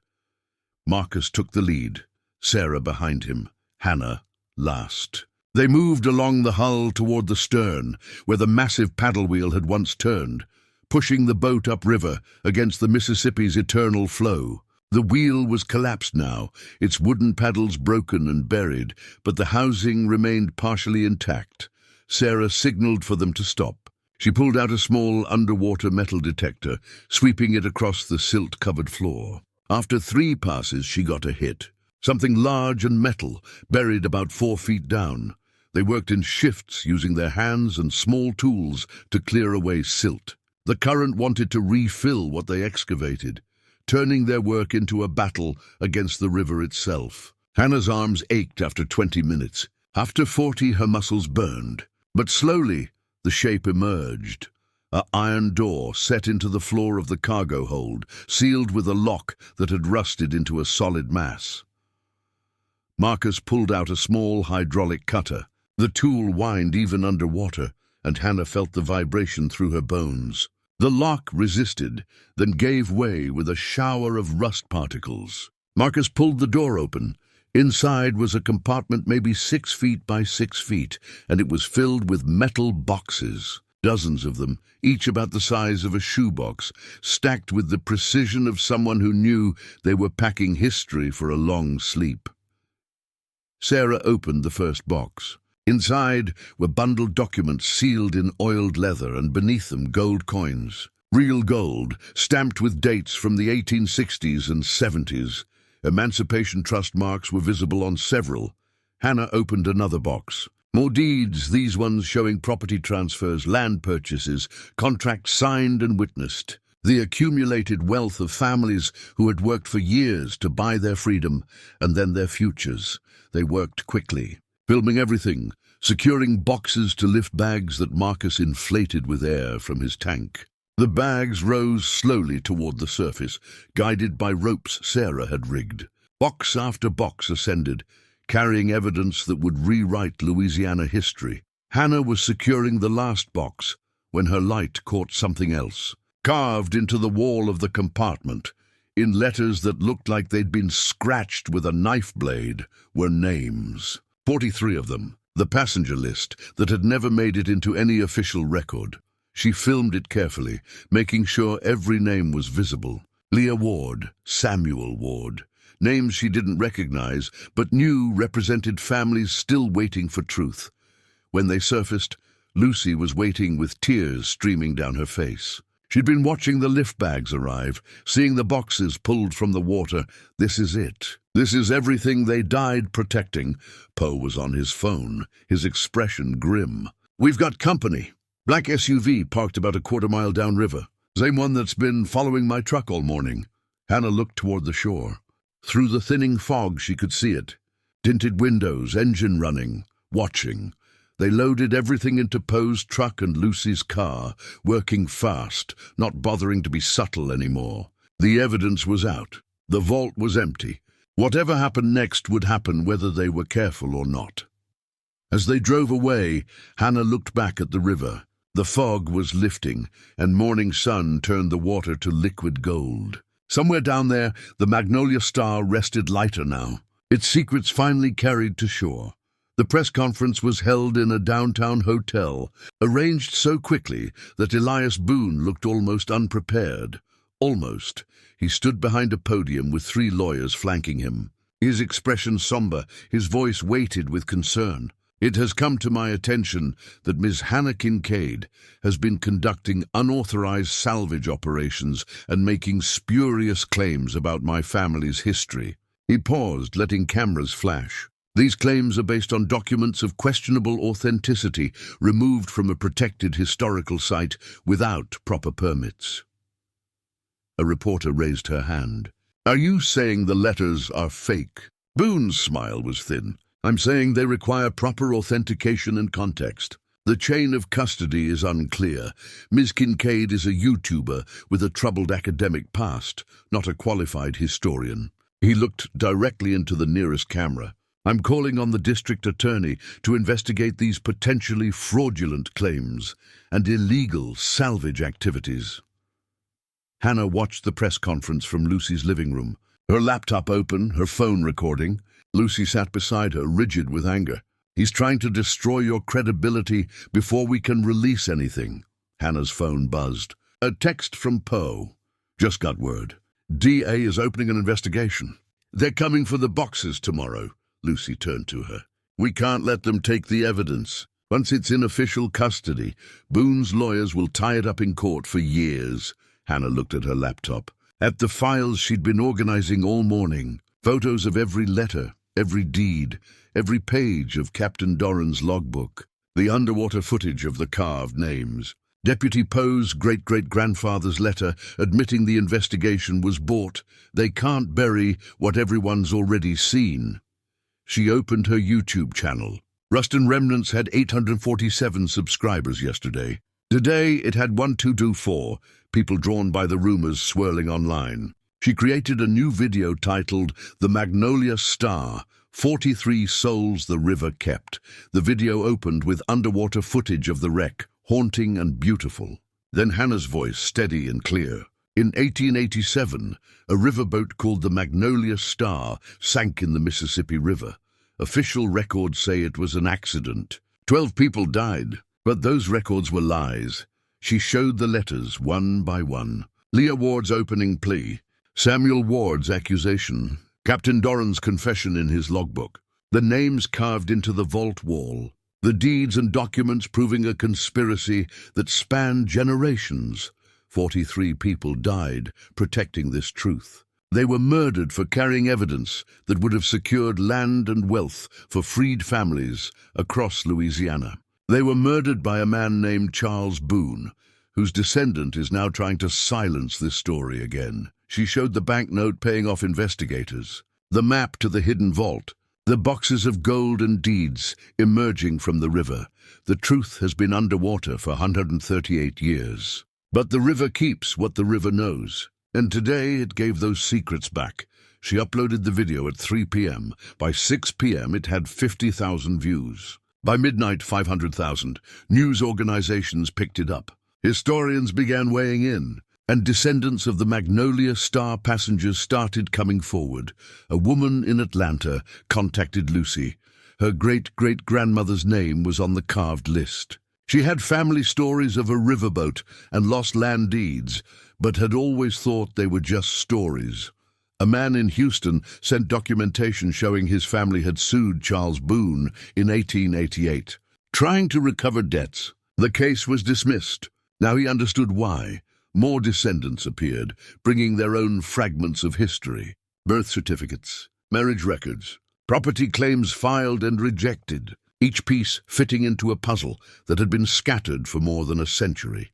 Marcus took the lead, Sarah behind him, Hannah last. They moved along the hull toward the stern, where the massive paddle wheel had once turned, pushing the boat upriver against the Mississippi's eternal flow. The wheel was collapsed now, its wooden paddles broken and buried, but the housing remained partially intact. Sarah signaled for them to stop. She pulled out a small underwater metal detector, sweeping it across the silt-covered floor. After 3 passes, she got a hit. Something large and metal, buried about 4 feet down. They worked in shifts, using their hands and small tools to clear away silt. The current wanted to refill what they excavated, turning their work into a battle against the river itself. Hannah's arms ached after 20 minutes. After 40, her muscles burned. But slowly, the shape emerged. An iron door set into the floor of the cargo hold, sealed with a lock that had rusted into a solid mass. Marcus pulled out a small hydraulic cutter. The tool whined even underwater, and Hannah felt the vibration through her bones. The lock resisted, then gave way with a shower of rust particles. Marcus pulled the door open. Inside was a compartment maybe 6 feet by 6 feet, and it was filled with metal boxes. Dozens of them, each about the size of a shoebox, stacked with the precision of someone who knew they were packing history for a long sleep. Sarah opened the first box. Inside were bundled documents sealed in oiled leather, and beneath them gold coins. Real gold, stamped with dates from the 1860s and 70s. Emancipation Trust marks were visible on several. Hannah opened another box. More deeds, these ones showing property transfers, land purchases, contracts signed and witnessed. The accumulated wealth of families who had worked for years to buy their freedom and then their futures. They worked quickly, filming everything, securing boxes to lift bags that Marcus inflated with air from his tank. The bags rose slowly toward the surface, guided by ropes Sarah had rigged. Box after box ascended, carrying evidence that would rewrite Louisiana history. Hannah was securing the last box when her light caught something else. Carved into the wall of the compartment, in letters that looked like they'd been scratched with a knife blade, were names. 43 of them. The passenger list that had never made it into any official record. She filmed it carefully, making sure every name was visible. Leah Ward, Samuel Ward. Names she didn't recognize, but knew represented families still waiting for truth. When they surfaced, Lucy was waiting with tears streaming down her face. She'd been watching the lift bags arrive, seeing the boxes pulled from the water. This is it. This is everything they died protecting. Poe was on his phone, his expression grim. We've got company. Black SUV parked about a quarter-mile downriver. Same one that's been following my truck all morning. Hannah looked toward the shore. Through the thinning fog she could see it. Tinted windows, engine running, watching. They loaded everything into Poe's truck and Lucy's car, working fast, not bothering to be subtle anymore. The evidence was out. The vault was empty. Whatever happened next would happen whether they were careful or not. As they drove away, Hannah looked back at the river. The fog was lifting, and morning sun turned the water to liquid gold. Somewhere down there, the Magnolia Star rested lighter now, its secrets finally carried to shore. The press conference was held in a downtown hotel, arranged so quickly that Elias Boone looked almost unprepared. Almost. He stood behind a podium with 3 lawyers flanking him. His expression somber, his voice weighted with concern. It has come to my attention that Ms. Hannah Kincaid has been conducting unauthorized salvage operations and making spurious claims about my family's history. He paused, letting cameras flash. These claims are based on documents of questionable authenticity removed from a protected historical site without proper permits. A reporter raised her hand. Are you saying the letters are fake? Boone's smile was thin. I'm saying they require proper authentication and context. The chain of custody is unclear. Ms. Kincaid is a YouTuber with a troubled academic past, not a qualified historian. He looked directly into the nearest camera. "I'm calling on the district attorney to investigate these potentially fraudulent claims and illegal salvage activities." Hannah watched the press conference from Lucy's living room, her laptop open, her phone recording. Lucy sat beside her, rigid with anger. "He's trying to destroy your credibility before we can release anything." Hannah's phone buzzed. "A text from Poe. Just got word. DA is opening an investigation. They're coming for the boxes tomorrow." Lucy turned to her. "We can't let them take the evidence. Once it's in official custody, Boone's lawyers will tie it up in court for years." Hannah looked at her laptop, at the files she'd been organizing all morning. Photos of every letter, every deed, every page of Captain Doran's logbook. The underwater footage of the carved names. Deputy Poe's great-great-grandfather's letter admitting the investigation was bought. They can't bury what everyone's already seen. She opened her YouTube channel. Rustin Remnants had 847 subscribers yesterday. Today it had 1224, people drawn by the rumors swirling online. She created a new video titled "The Magnolia Star, 43 Souls the River Kept." The video opened with underwater footage of the wreck, haunting and beautiful. Then Hannah's voice, steady and clear. "In 1887, a riverboat called the Magnolia Star sank in the Mississippi River. Official records say it was an accident. 12 people died, but those records were lies." She showed the letters one by one. Leah Ward's opening plea, Samuel Ward's accusation, Captain Doran's confession in his logbook, the names carved into the vault wall, the deeds and documents proving a conspiracy that spanned generations. 43 people died protecting this truth. They were murdered for carrying evidence that would have secured land and wealth for freed families across Louisiana. They were murdered by a man named Charles Boone, whose descendant is now trying to silence this story again. She showed the banknote paying off investigators, the map to the hidden vault, the boxes of gold and deeds emerging from the river. The truth has been underwater for 138 years. But the river keeps what the river knows. And today it gave those secrets back. She uploaded the video at 3 p.m. By 6 p.m. it had 50,000 views. By midnight, 500,000. News organizations picked it up. Historians began weighing in, and descendants of the Magnolia Star passengers started coming forward. A woman in Atlanta contacted Lucy. Her great-great-grandmother's name was on the carved list. She had family stories of a riverboat and lost land deeds, but had always thought they were just stories. A man in Houston sent documentation showing his family had sued Charles Boone in 1888, trying to recover debts. The case was dismissed. Now he understood why. More descendants appeared, bringing their own fragments of history. Birth certificates, marriage records, property claims filed and rejected, each piece fitting into a puzzle that had been scattered for more than a century.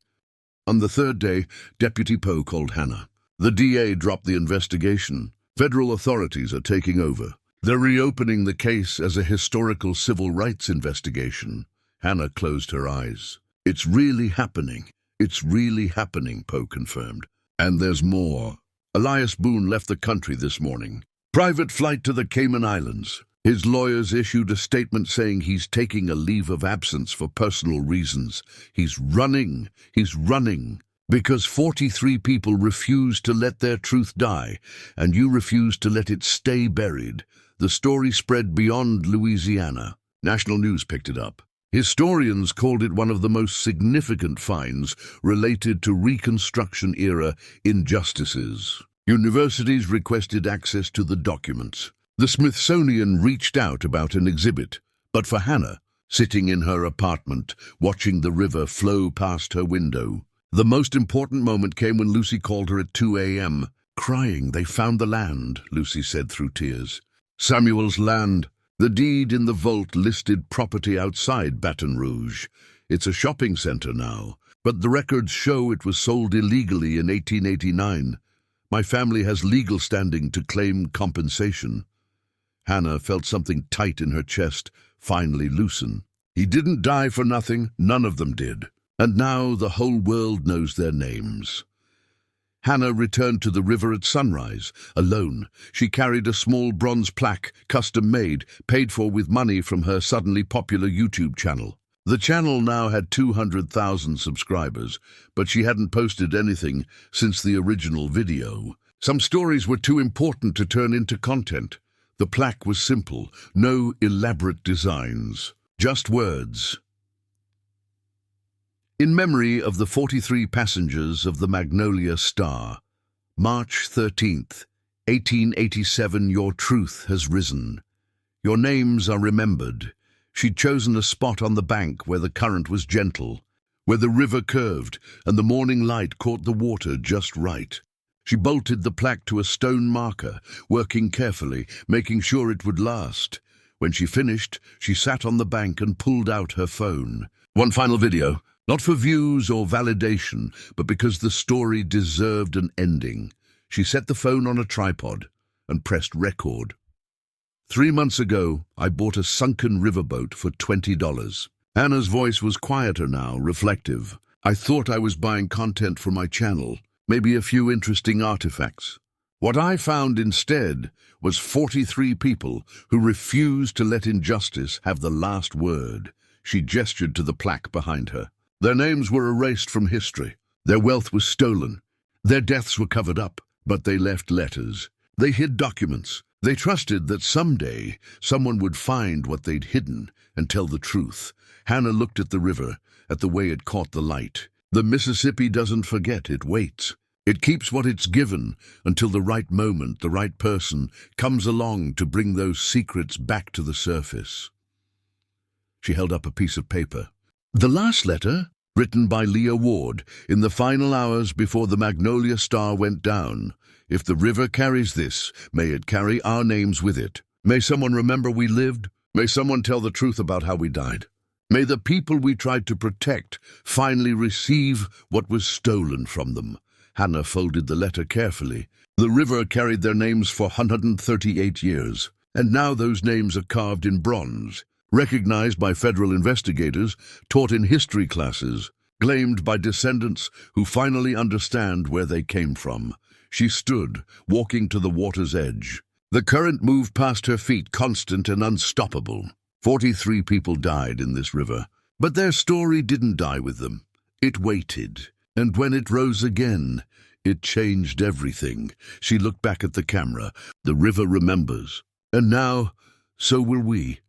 On the third day, Deputy Poe called Hannah. The DA dropped the investigation. Federal authorities are taking over. They're reopening the case as a historical civil rights investigation. Hannah closed her eyes. "It's really happening. It's really happening," Poe confirmed. "And there's more. Elias Boone left the country this morning. Private flight to the Cayman Islands. His lawyers issued a statement saying he's taking a leave of absence for personal reasons. He's running. Because 43 people refused to let their truth die, and you refused to let it stay buried. The story spread beyond Louisiana. National news picked it up. Historians called it one of the most significant finds related to Reconstruction-era injustices. Universities requested access to the documents. The Smithsonian reached out about an exhibit, but for Hannah, sitting in her apartment, watching the river flow past her window, the most important moment came when Lucy called her at 2 a.m. Crying, "They found the land," Lucy said through tears. "Samuel's land. The deed in the vault listed property outside Baton Rouge. It's a shopping center now, but the records show it was sold illegally in 1889. My family has legal standing to claim compensation." Hannah felt something tight in her chest finally loosen. He didn't die for nothing, none of them did. And now the whole world knows their names. Hannah returned to the river at sunrise, alone. She carried a small bronze plaque, custom-made, paid for with money from her suddenly popular YouTube channel. The channel now had 200,000 subscribers, but she hadn't posted anything since the original video. Some stories were too important to turn into content. The plaque was simple, no elaborate designs, just words. In memory of the 43 passengers of the Magnolia Star, March 13th, 1887, your truth has risen. Your names are remembered. She'd chosen a spot on the bank where the current was gentle, where the river curved and the morning light caught the water just right. She bolted the plaque to a stone marker, working carefully, making sure it would last. When she finished, she sat on the bank and pulled out her phone. One final video. Not for views or validation, but because the story deserved an ending. She set the phone on a tripod and pressed record. 3 months ago, I bought a sunken riverboat for $20. Hannah's voice was quieter now, reflective. I thought I was buying content for my channel, maybe a few interesting artifacts. What I found instead was 43 people who refused to let injustice have the last word. She gestured to the plaque behind her. Their names were erased from history. Their wealth was stolen. Their deaths were covered up, but they left letters. They hid documents. They trusted that someday someone would find what they'd hidden and tell the truth. Hannah looked at the river, at the way it caught the light. The Mississippi doesn't forget, it waits. It keeps what it's given until the right moment, the right person, comes along to bring those secrets back to the surface. She held up a piece of paper. The last letter, written by Leah Ward, in the final hours before the Magnolia Star went down. If the river carries this, may it carry our names with it. May someone remember we lived. May someone tell the truth about how we died. May the people we tried to protect finally receive what was stolen from them. Hannah folded the letter carefully. The river carried their names for 138 years, and now those names are carved in bronze. Recognized by federal investigators, taught in history classes, claimed by descendants who finally understand where they came from. She stood, walking to the water's edge. The current moved past her feet, constant and unstoppable. 43 people died in this river, but their story didn't die with them. It waited, and when it rose again, it changed everything. She looked back at the camera. The river remembers, and now, so will we.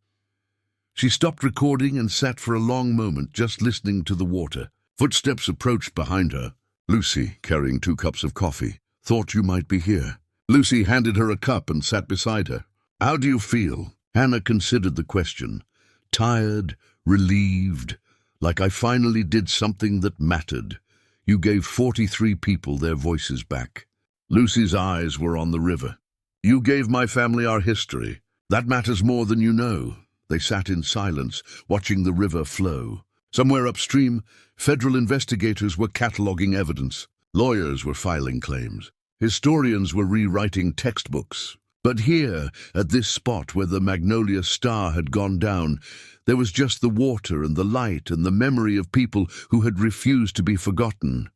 She stopped recording and sat for a long moment, just listening to the water. Footsteps approached behind her. Lucy, carrying 2 cups of coffee. Thought you might be here. Lucy handed her a cup and sat beside her. How do you feel? Hannah considered the question. Tired, relieved, like I finally did something that mattered. You gave 43 people their voices back. Lucy's eyes were on the river. You gave my family our history. That matters more than you know. They sat in silence, watching the river flow. Somewhere upstream, federal investigators were cataloging evidence. Lawyers were filing claims. Historians were rewriting textbooks. But here, at this spot where the Magnolia Star had gone down, there was just the water and the light and the memory of people who had refused to be forgotten.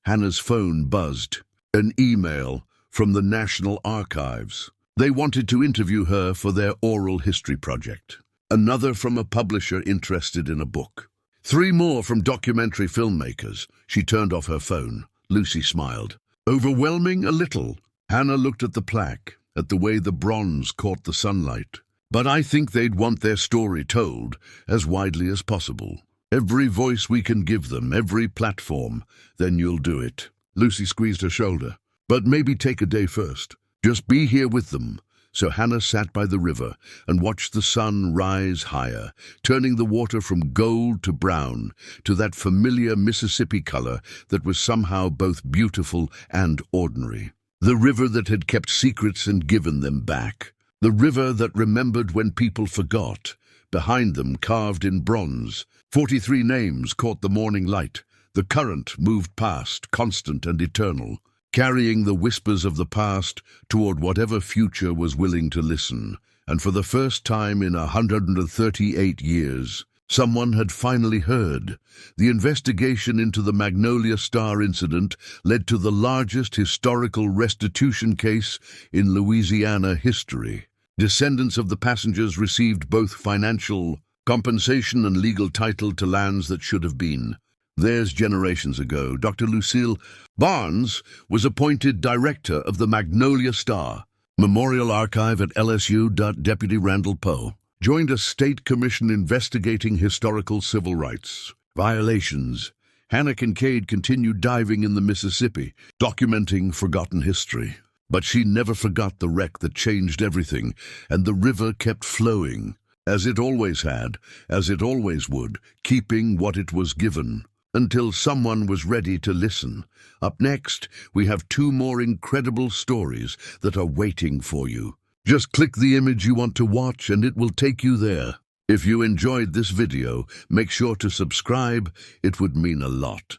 Hannah's phone buzzed. An email from the National Archives. They wanted to interview her for their oral history project. Another from a publisher interested in a book. 3 more from documentary filmmakers. She turned off her phone. Lucy smiled. Overwhelming? A little. Hannah looked at the plaque, at the way the bronze caught the sunlight. But I think they'd want their story told as widely as possible. Every voice we can give them, every platform, then you'll do it. Lucy squeezed her shoulder. But maybe take a day first. Just be here with them. So Hannah sat by the river and watched the sun rise higher, turning the water from gold to brown, to that familiar Mississippi color that was somehow both beautiful and ordinary. The river that had kept secrets and given them back. The river that remembered when people forgot. Behind them, carved in bronze, 43 names caught the morning light. The current moved past, constant and eternal, carrying the whispers of the past toward whatever future was willing to listen. And for the first time in 138 years, Someone had finally heard. The investigation into the Magnolia Star incident led to the largest historical restitution case in Louisiana history. Descendants of the passengers received both financial compensation and legal title to lands that should have been theirs generations ago. Dr. Lucille Barnes was appointed director of the Magnolia Star Memorial Archive at LSU. Deputy Randall Poe joined a state commission investigating historical civil rights violations. Hannah Kincaid continued diving in the Mississippi, documenting forgotten history. But she never forgot the wreck that changed everything, and the river kept flowing, as it always had, as it always would, keeping what it was given, until someone was ready to listen. Up next, we have two more incredible stories that are waiting for you. Just click the image you want to watch and it will take you there. If you enjoyed this video, make sure to subscribe. It would mean a lot.